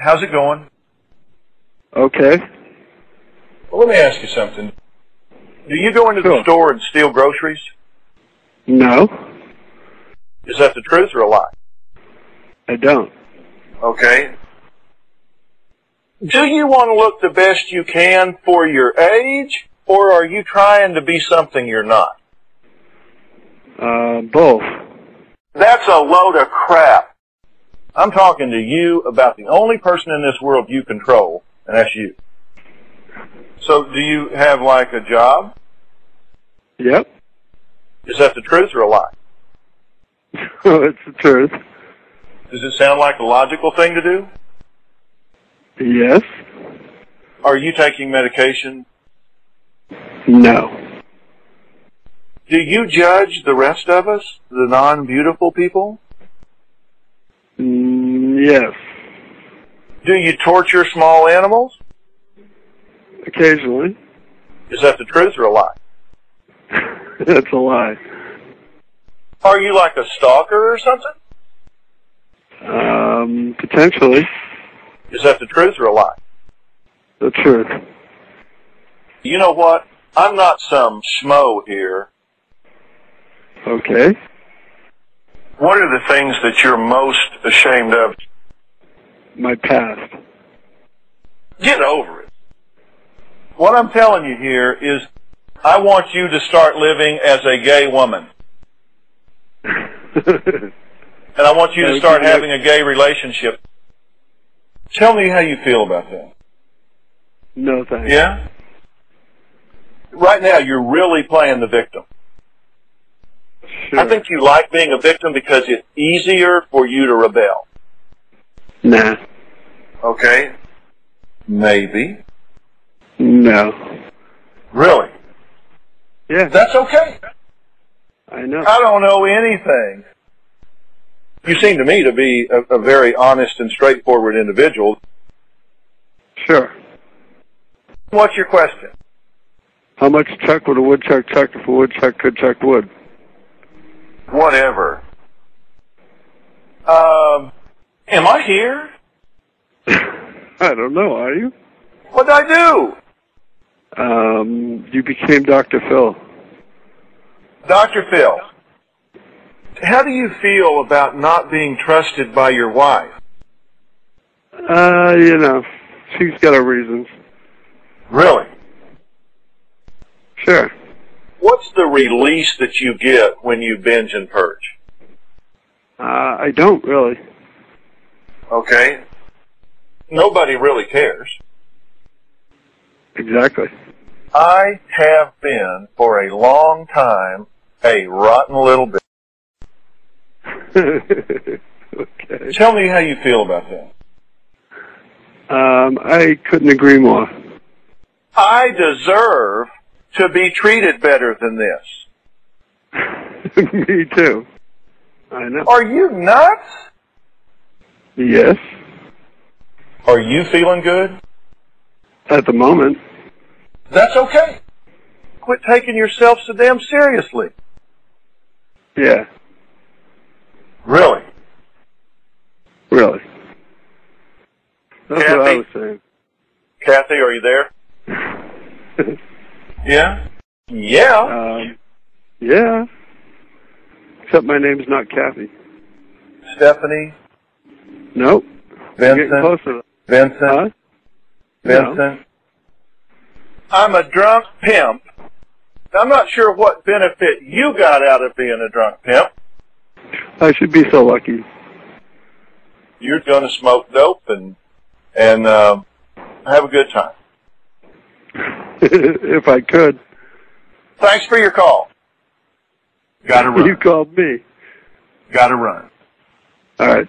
How's it going? Okay. Well, let me ask you something. Do you go into the store and steal groceries? No. Is that the truth or a lie? I don't. Okay. Do you want to look the best you can for your age, or are you trying to be something you're not? Both. That's a load of crap. I'm talking to you about the only person in this world you control, and that's you. So do you have, like, a job? Yep. Is that the truth or a lie? It's the truth. Does it sound like a logical thing to do? Yes. Are you taking medication? No. Do you judge the rest of us, the non-beautiful people? Yes. Do you torture small animals? Occasionally. Is that the truth or a lie? That's a lie. Are you like a stalker or something? Potentially. Is that the truth or a lie? The truth. You know what? I'm not some schmo here. Okay. What are the things that you're most ashamed of? My past. Get over it. What I'm telling you here is I want you to start living as a gay woman. And I want you to start having a gay relationship. Tell me how you feel about that. No thanks. Yeah? Right now, you're really playing the victim. Sure. I think you like being a victim because it's easier for you to rebel. Nah. Okay? Maybe. No. Really? Yeah. That's okay. I know. I don't know anything. You seem to me to be a very honest and straightforward individual. Sure. What's your question? How much chuck would a woodchuck chuck if a woodchuck could chuck wood? Whatever. Am I here? I don't know, are you? What did I do? You became Dr. Phil. Dr. Phil, how do you feel about not being trusted by your wife? You know, she's got her reasons. Really? Sure. What's the release that you get when you binge and purge? I don't really. Okay. Nobody really cares. Exactly. I have been, for a long time, a rotten little bit. Okay. Tell me how you feel about that. I couldn't agree more. I deserve to be treated better than this. Me too. I know. Are you nuts? Yes. Are you feeling good? At the moment. That's okay. Quit taking yourself so damn seriously. Yeah. Really? Really. That's Kathy? what I was saying. Kathy, are you there? Yeah? Yeah? Yeah. Except my name's not Kathy. Stephanie? Nope. Vincent? Getting closer. Vincent? Huh? Vincent? No. I'm a drunk pimp. I'm not sure what benefit you got out of being a drunk pimp. I should be so lucky. You're going to smoke dope and have a good time. If I could. Thanks for your call. Got to run. You called me. Got to run. All right.